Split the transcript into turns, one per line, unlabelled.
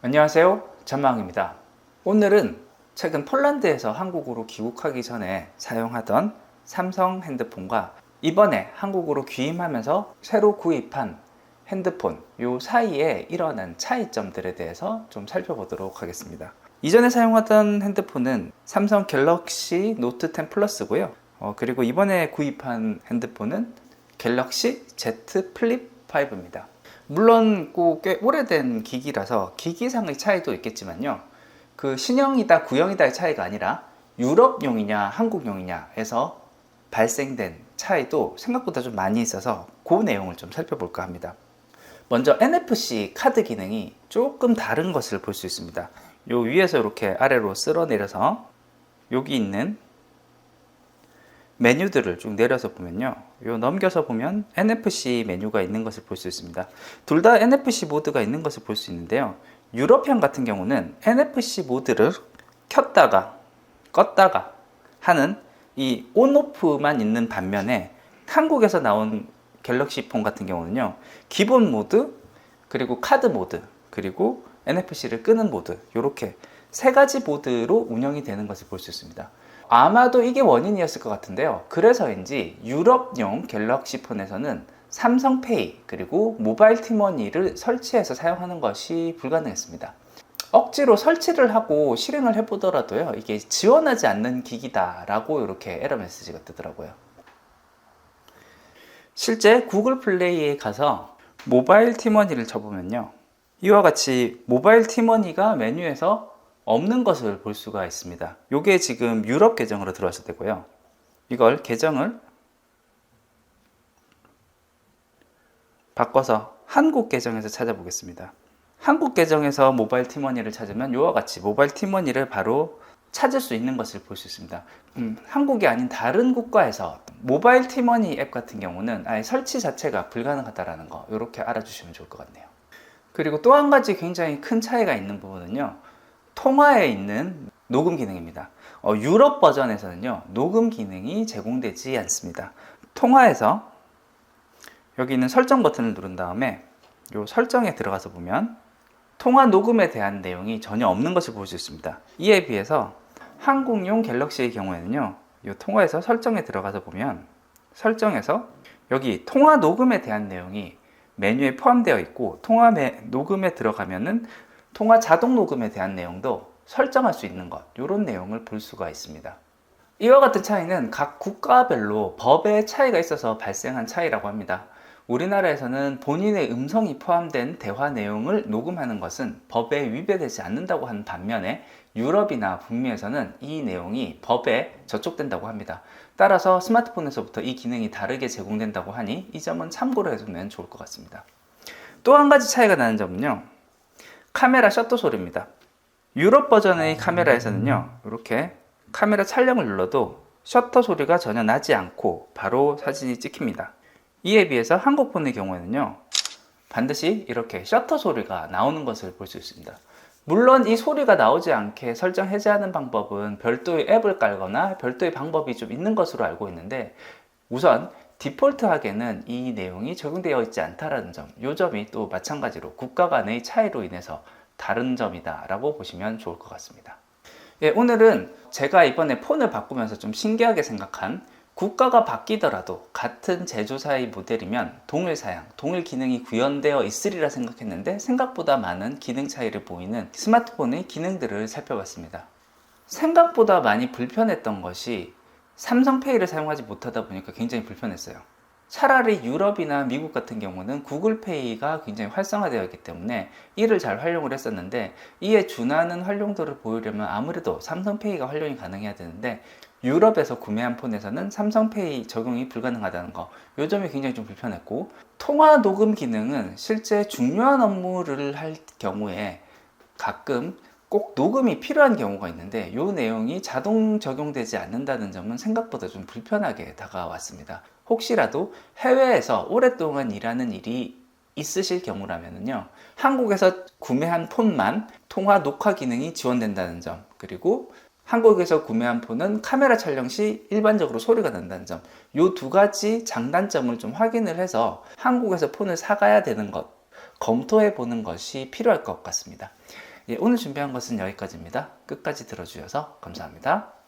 안녕하세요, 전망입니다. 오늘은 최근 폴란드에서 한국으로 귀국하기 전에 사용하던 삼성 핸드폰과 이번에 한국으로 귀임하면서 새로 구입한 핸드폰 요 사이에 일어난 차이점들에 대해서 좀 살펴보도록 하겠습니다. 이전에 사용하던 핸드폰은 삼성 갤럭시 노트 10 플러스고요. 그리고 이번에 구입한 핸드폰은 갤럭시 Z 플립 5입니다. 물론 꽤 오래된 기기라서 기기상의 차이도 있겠지만요, 그 신형이다 구형이다의 차이가 아니라 유럽용이냐 한국용이냐에서 발생된 차이도 생각보다 좀 많이 있어서 그 내용을 좀 살펴볼까 합니다. 먼저 NFC 카드 기능이 조금 다른 것을 볼 수 있습니다. 요 위에서 이렇게 아래로 쓸어 내려서 여기 있는 메뉴들을 쭉 내려서 보면요, 요 넘겨서 보면 NFC 메뉴가 있는 것을 볼 수 있습니다. 둘 다 NFC 모드가 있는 것을 볼 수 있는데요, 유럽형 같은 경우는 NFC 모드를 켰다가 껐다가 하는 이 온오프만 있는 반면에 한국에서 나온 갤럭시 폰 같은 경우는요, 기본 모드, 그리고 카드 모드, 그리고 NFC를 끄는 모드, 이렇게 세 가지 모드로 운영이 되는 것을 볼 수 있습니다. 아마도 이게 원인이었을 것 같은데요, 그래서인지 유럽용 갤럭시 폰에서는 삼성페이 그리고 모바일 티머니를 설치해서 사용하는 것이 불가능했습니다. 억지로 설치를 하고 실행을 해보더라도요, 이게 지원하지 않는 기기다 라고 이렇게 에러 메시지가 뜨더라고요. 실제 구글 플레이에 가서 모바일 티머니를 쳐보면요, 이와 같이 모바일 티머니가 메뉴에서 없는 것을 볼 수가 있습니다. 이게 지금 유럽 계정으로 들어왔을 때고요. 이걸 계정을 바꿔서 한국 계정에서 찾아보겠습니다. 한국 계정에서 모바일 티머니를 찾으면 이와 같이 모바일 티머니를 바로 찾을 수 있는 것을 볼 수 있습니다. 한국이 아닌 다른 국가에서 모바일 티머니 앱 같은 경우는 아예 설치 자체가 불가능하다는 거, 이렇게 알아주시면 좋을 것 같네요. 그리고 또 한 가지 굉장히 큰 차이가 있는 부분은요, 통화에 있는 녹음 기능입니다. 유럽 버전에서는요, 녹음 기능이 제공되지 않습니다. 통화에서 여기 있는 설정 버튼을 누른 다음에 이 설정에 들어가서 보면 통화 녹음에 대한 내용이 전혀 없는 것을 볼 수 있습니다. 이에 비해서 한국용 갤럭시의 경우에는요, 이 통화에서 설정에 들어가서 보면 설정에서 여기 통화 녹음에 대한 내용이 메뉴에 포함되어 있고, 통화 녹음에 들어가면은 통화 자동 녹음에 대한 내용도 설정할 수 있는 것, 이런 내용을 볼 수가 있습니다. 이와 같은 차이는 각 국가별로 법의 차이가 있어서 발생한 차이라고 합니다. 우리나라에서는 본인의 음성이 포함된 대화 내용을 녹음하는 것은 법에 위배되지 않는다고 하는 반면에 유럽이나 북미에서는 이 내용이 법에 저촉된다고 합니다. 따라서 스마트폰에서부터 이 기능이 다르게 제공된다고 하니 이 점은 참고로 해두면 좋을 것 같습니다. 또 한 가지 차이가 나는 점은요, 카메라 셔터 소리입니다. 유럽 버전의 카메라에서는요, 이렇게 카메라 촬영을 눌러도 셔터 소리가 전혀 나지 않고 바로 사진이 찍힙니다. 이에 비해서 한국 폰의 경우에는요, 반드시 이렇게 셔터 소리가 나오는 것을 볼 수 있습니다. 물론 이 소리가 나오지 않게 설정 해제하는 방법은 별도의 앱을 깔거나 별도의 방법이 좀 있는 것으로 알고 있는데, 우선 디폴트하게는 이 내용이 적용되어 있지 않다는 점, 이 점이 또 마찬가지로 국가 간의 차이로 인해서 다른 점이다 라고 보시면 좋을 것 같습니다. 예, 오늘은 제가 이번에 폰을 바꾸면서 좀 신기하게 생각한, 국가가 바뀌더라도 같은 제조사의 모델이면 동일 사양, 동일 기능이 구현되어 있으리라 생각했는데 생각보다 많은 기능 차이를 보이는 스마트폰의 기능들을 살펴봤습니다. 생각보다 많이 불편했던 것이 삼성페이를 사용하지 못하다 보니까 굉장히 불편했어요. 차라리 유럽이나 미국 같은 경우는 구글페이가 굉장히 활성화되어 있기 때문에 이를 잘 활용을 했었는데, 이에 준하는 활용도를 보이려면 아무래도 삼성페이가 활용이 가능해야 되는데 유럽에서 구매한 폰에서는 삼성페이 적용이 불가능하다는 거, 이 점이 굉장히 좀 불편했고, 통화 녹음 기능은 실제 중요한 업무를 할 경우에 가끔 꼭 녹음이 필요한 경우가 있는데 이 내용이 자동 적용되지 않는다는 점은 생각보다 좀 불편하게 다가왔습니다. 혹시라도 해외에서 오랫동안 일하는 일이 있으실 경우라면요, 한국에서 구매한 폰만 통화 녹화 기능이 지원된다는 점, 그리고 한국에서 구매한 폰은 카메라 촬영 시 일반적으로 소리가 난다는 점, 이 두 가지 장단점을 좀 확인을 해서 한국에서 폰을 사가야 되는 것, 검토해 보는 것이 필요할 것 같습니다. 예, 오늘 준비한 것은 여기까지입니다. 끝까지 들어주셔서 감사합니다.